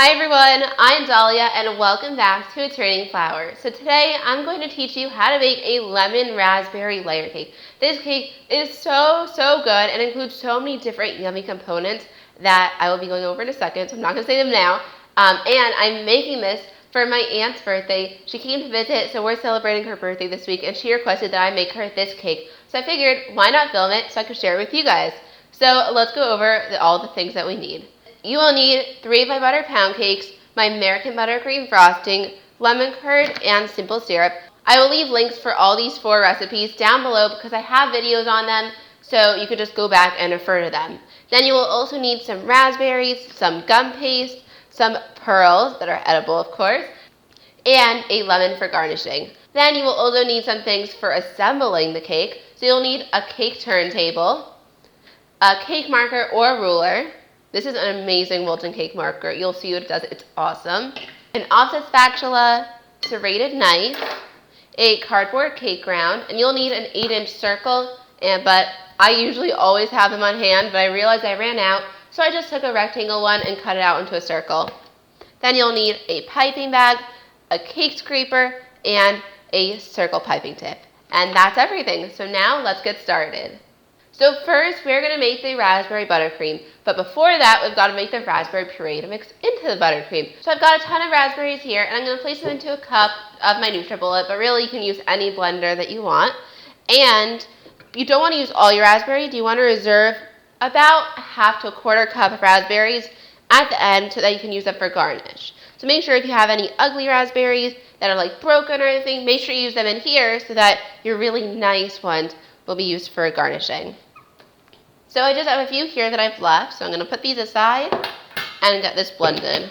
Hi everyone, I'm Dahlia and welcome back to It's Raining Flour. So today I'm going to teach you how to make a lemon raspberry layer cake. This cake is so good and includes so many different yummy components that I will be going over in a second, so I'm not going to say them now. And I'm making this for my aunt's birthday. She came to visit, so we're celebrating her birthday this week, and she requested that I make her this cake. So I figured, why not film it so I could share it with you guys? So let's go over all the things that we need. You will need 3 of my butter pound cakes, my American buttercream frosting, lemon curd, and simple syrup. I will leave links for all these 4 recipes down below because I have videos on them, so you could just go back and refer to them. Then you will also need some raspberries, some gum paste, some pearls that are edible of course, and a lemon for garnishing. Then you will also need some things for assembling the cake. So you'll need a cake turntable, a cake marker or ruler. This is an amazing molten cake marker. You'll see what it does. It's awesome. An offset spatula, serrated knife, a cardboard cake round, and you'll need an 8-inch circle, but I usually always have them on hand, but I realized I ran out, so I just took a rectangle one and cut it out into a circle. Then you'll need a piping bag, a cake scraper, and a circle piping tip. And that's everything. So now let's get started. So first, we're going to make the raspberry buttercream. But before that, we've got to make the raspberry puree to mix into the buttercream. So I've got a ton of raspberries here, and I'm going to place them into a cup of my NutriBullet, but really you can use any blender that you want. And you don't want to use all your raspberries. You want to reserve about half to a quarter cup of raspberries at the end so that you can use them for garnish. So make sure if you have any ugly raspberries that are like broken or anything, make sure you use them in here so that your really nice ones will be used for garnishing. So I just have a few here that I've left, so I'm going to put these aside and get this blended.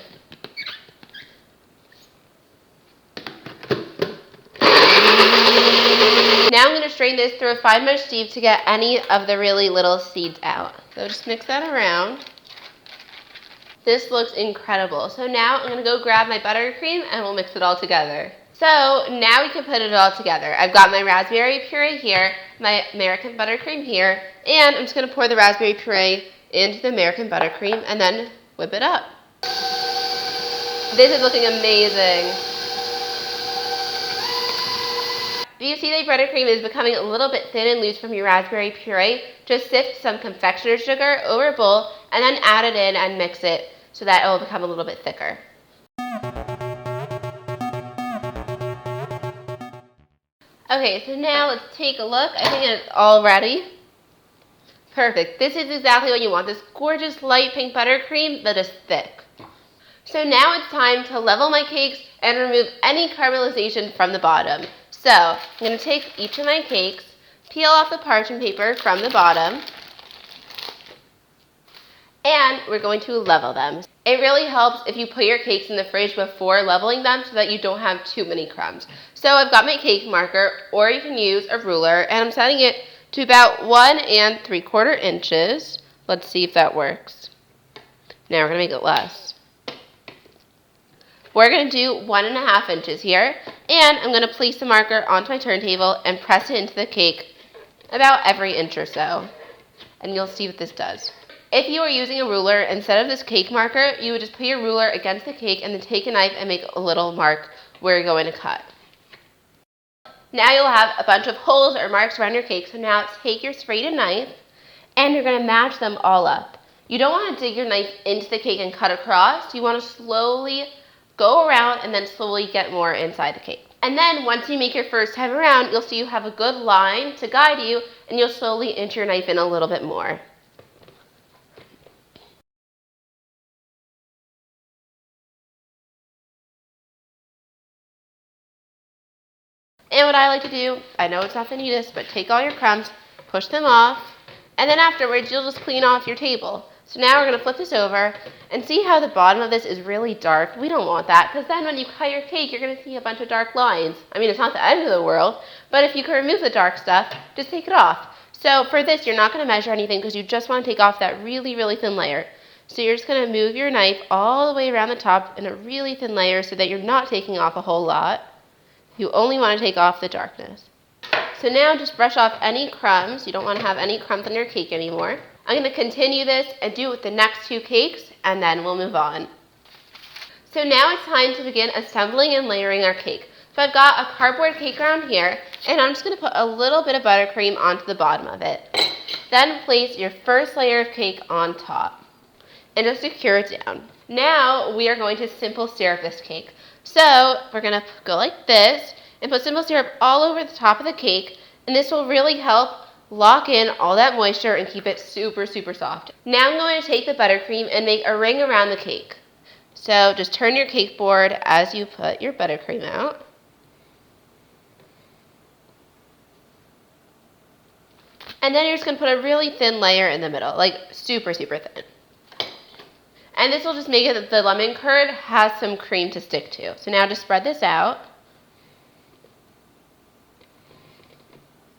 Now I'm going to strain this through a fine mesh sieve to get any of the really little seeds out. So just mix that around. This looks incredible. So now I'm going to go grab my buttercream and we'll mix it all together. So now we can put it all together. I've got my raspberry puree here, my American buttercream here, and I'm just going to pour the raspberry puree into the American buttercream and then whip it up. This is looking amazing. Do you see the buttercream is becoming a little bit thin and loose from your raspberry puree? Just sift some confectioner's sugar over a bowl and then add it in and mix it so that it will become a little bit thicker. Okay, so now let's take a look. I think it's all ready. Perfect. This is exactly what you want. This gorgeous light pink buttercream that is thick. So now it's time to level my cakes and remove any caramelization from the bottom. So I'm going to take each of my cakes, peel off the parchment paper from the bottom, and we're going to level them. It really helps if you put your cakes in the fridge before leveling them so that you don't have too many crumbs. So I've got my cake marker, or you can use a ruler, and I'm setting it to about 1 3/4 inches. Let's see if that works. Now we're going to make it less. We're going to do 1.5 inches here, and I'm going to place the marker onto my turntable and press it into the cake about every inch or so. And you'll see what this does. If you are using a ruler, instead of this cake marker, you would just put your ruler against the cake and then take a knife and make a little mark where you're going to cut. Now you'll have a bunch of holes or marks around your cake, so now take your serrated knife and you're going to match them all up. You don't want to dig your knife into the cake and cut across. You want to slowly go around and then slowly get more inside the cake. And then once you make your first time around, you'll see you have a good line to guide you and you'll slowly inch your knife in a little bit more. And what I like to do, I know it's not the neatest, but take all your crumbs, push them off, and then afterwards you'll just clean off your table. So now we're going to flip this over and see how the bottom of this is really dark. We don't want that because then when you cut your cake, you're going to see a bunch of dark lines. I mean, it's not the end of the world, but if you can remove the dark stuff, just take it off. So for this, you're not going to measure anything because you just want to take off that really thin layer. So you're just going to move your knife all the way around the top in a really thin layer so that you're not taking off a whole lot. You only want to take off the darkness. So now just brush off any crumbs. You don't want to have any crumbs on your cake anymore. I'm going to continue this and do it with the next 2 cakes, and then we'll move on. So now it's time to begin assembling and layering our cake. So I've got a cardboard cake around here, and I'm just going to put a little bit of buttercream onto the bottom of it. Then place your first layer of cake on top and just secure it down. Now we are going to simple syrup this cake. So we're going to go like this and put simple syrup all over the top of the cake, and this will really help lock in all that moisture and keep it super, super soft. Now I'm going to take the buttercream and make a ring around the cake. So just turn your cake board as you put your buttercream out. And then you're just going to put a really thin layer in the middle, like super, super thin. And this will just make it that the lemon curd has some cream to stick to. So now just spread this out.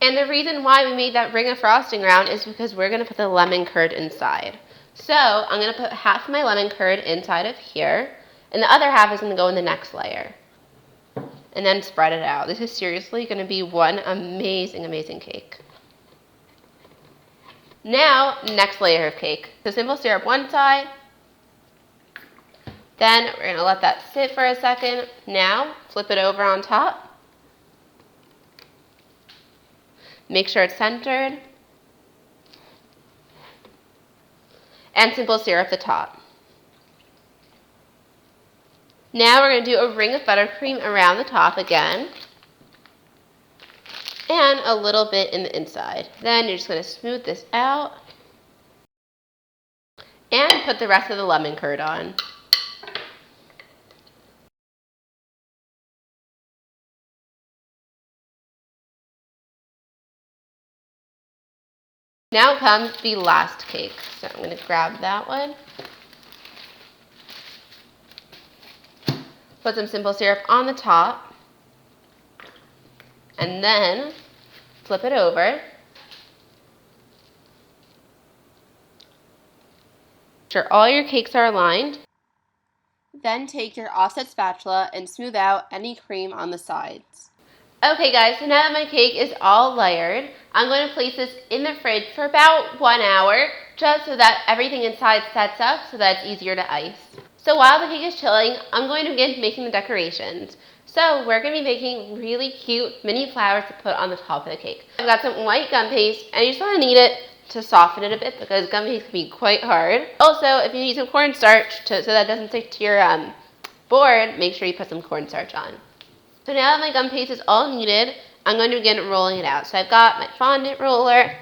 And the reason why we made that ring of frosting around is because we're going to put the lemon curd inside. So I'm going to put half of my lemon curd inside of here, and the other half is going to go in the next layer. And then spread it out. This is seriously going to be one amazing, amazing cake. Now, next layer of cake. So simple syrup one side. Then we're going to let that sit for a second. Now, flip it over on top. Make sure it's centered. And simple syrup the top. Now we're going to do a ring of buttercream around the top again. And a little bit in the inside. Then you're just going to smooth this out. And put the rest of the lemon curd on. Now comes the last cake. So I'm going to grab that one. Put some simple syrup on the top. And then flip it over. Make sure all your cakes are aligned. Then take your offset spatula and smooth out any cream on the sides. Okay guys, so now that my cake is all layered, I'm going to place this in the fridge for about 1 hour, just so that everything inside sets up so that it's easier to ice. So while the cake is chilling, I'm going to begin making the decorations. So we're going to be making really cute mini flowers to put on the top of the cake. I've got some white gum paste, and you just want to knead it to soften it a bit because gum paste can be quite hard. Also, if you need some cornstarch so that it doesn't stick to your board, make sure you put some cornstarch on. So now that my gum paste is all kneaded, I'm going to begin rolling it out. So I've got my fondant roller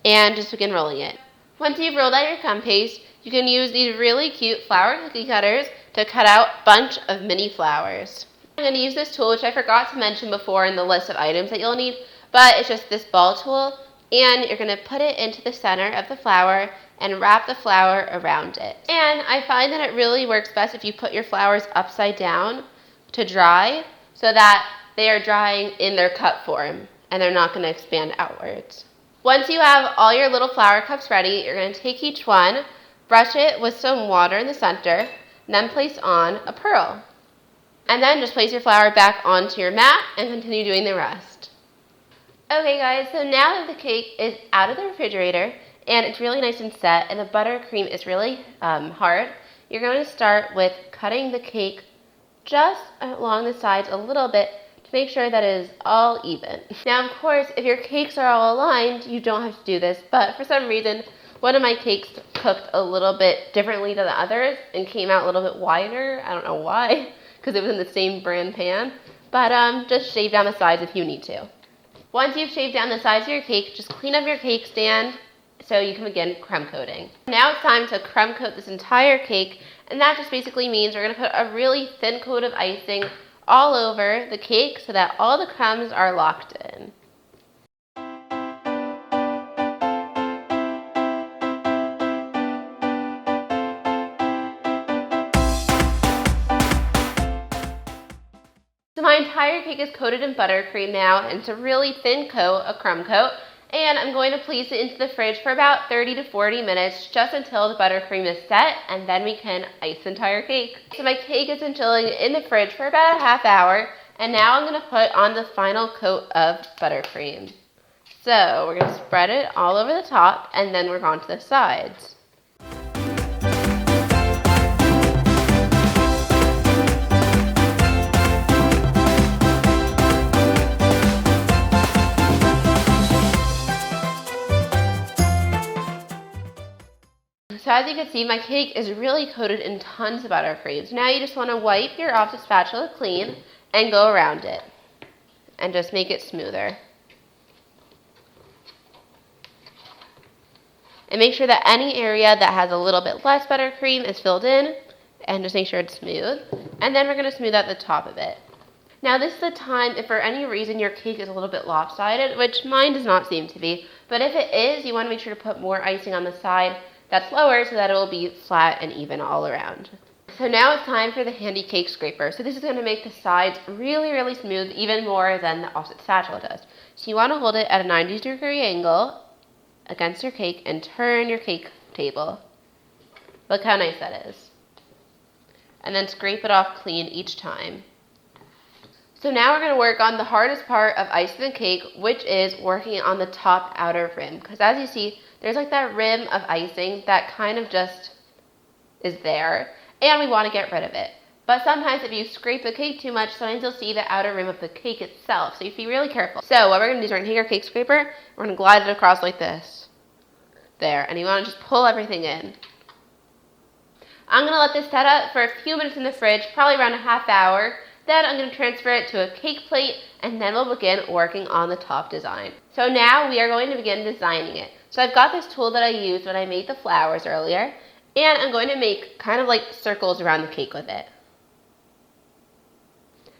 and just begin rolling it. Once you've rolled out your gum paste, you can use these really cute flower cookie cutters to cut out a bunch of mini flowers. I'm going to use this tool, which I forgot to mention before in the list of items that you'll need, but it's just this ball tool, and you're going to put it into the center of the flower and wrap the flower around it. And I find that it really works best if you put your flowers upside down to dry, so that they are drying in their cup form and they're not going to expand outwards. Once you have all your little flower cups ready, you're going to take each one, brush it with some water in the center, and then place on a pearl. And then just place your flower back onto your mat and continue doing the rest. Okay guys, so now that the cake is out of the refrigerator and it's really nice and set and the buttercream is really hard, you're going to start with cutting the cake just along the sides a little bit to make sure that it is all even. Now, of course, if your cakes are all aligned, you don't have to do this, but for some reason, one of my cakes cooked a little bit differently than the others and came out a little bit wider. I don't know why, because it was in the same brand pan, but just shave down the sides if you need to. Once you've shaved down the sides of your cake, just clean up your cake stand so you can begin crumb coating. Now it's time to crumb coat this entire cake, and that just basically means we're going to put a really thin coat of icing all over the cake so that all the crumbs are locked in. So my entire cake is coated in buttercream now, and it's a really thin coat, a crumb coat. And I'm going to place it into the fridge for about 30 to 40 minutes, just until the buttercream is set, and then we can ice the entire cake. So my cake has been chilling in the fridge for about a half hour, and now I'm going to put on the final coat of buttercream. So we're going to spread it all over the top, and then we're on to the sides. as you can see, my cake is really coated in tons of buttercream. So now you just want to wipe your opposite spatula clean and go around it and just make it smoother. And make sure that any area that has a little bit less buttercream is filled in, and just make sure it's smooth. And then we're going to smooth out the top of it. Now this is the time, if for any reason your cake is a little bit lopsided, which mine does not seem to be, but if it is, you want to make sure to put more icing on the side that's lower so that it will be flat and even all around. So now it's time for the handy cake scraper. So this is going to make the sides really, really smooth, even more than the opposite spatula does. So you want to hold it at a 90-degree angle against your cake and turn your cake table. Look how nice that is. And then scrape it off clean each time. So now we're going to work on the hardest part of icing the cake, which is working on the top outer rim. Because as you see, there's like that rim of icing that kind of just is there, and we want to get rid of it. But sometimes if you scrape the cake too much, sometimes you'll see the outer rim of the cake itself, so you have to be really careful. So what we're going to do is we're going to take our cake scraper, we're going to glide it across like this. There, and you want to just pull everything in. I'm going to let this set up for a few minutes in the fridge, probably around a half hour. Then I'm going to transfer it to a cake plate, and then we'll begin working on the top design. So now we are going to begin designing it. So I've got this tool that I used when I made the flowers earlier, and I'm going to make kind of like circles around the cake with it.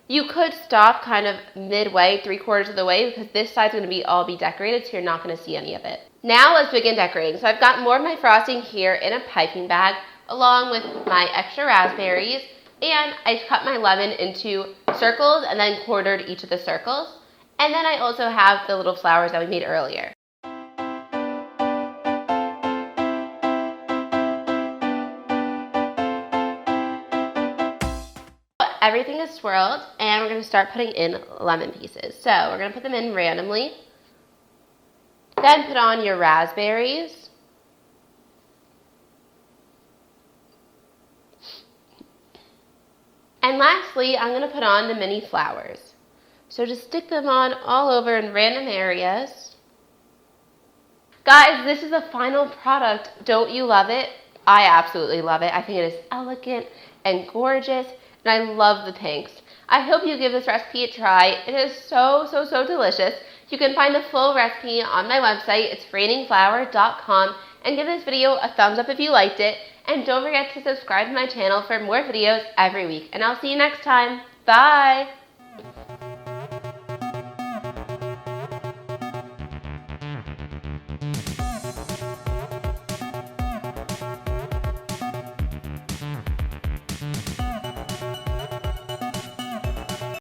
You could stop kind of midway, 3/4 of the way, because this side's going to all be decorated, so you're not going to see any of it. Now let's begin decorating. So I've got more of my frosting here in a piping bag, along with my extra raspberries, and I cut my lemon into circles and then quartered each of the circles. And then I also have the little flowers that we made earlier. Everything is swirled, and we're going to start putting in lemon pieces. So we're going to put them in randomly. Then put on your raspberries. And lastly, I'm going to put on the mini flowers. So just stick them on all over in random areas. Guys, this is the final product. Don't you love it? I absolutely love it. I think it is elegant and gorgeous, and I love the pinks. I hope you give this recipe a try. It is so, so, so delicious. You can find the full recipe on my website. It's rainingflower.com. And give this video a thumbs up if you liked it. And don't forget to subscribe to my channel for more videos every week. And I'll see you next time. Bye!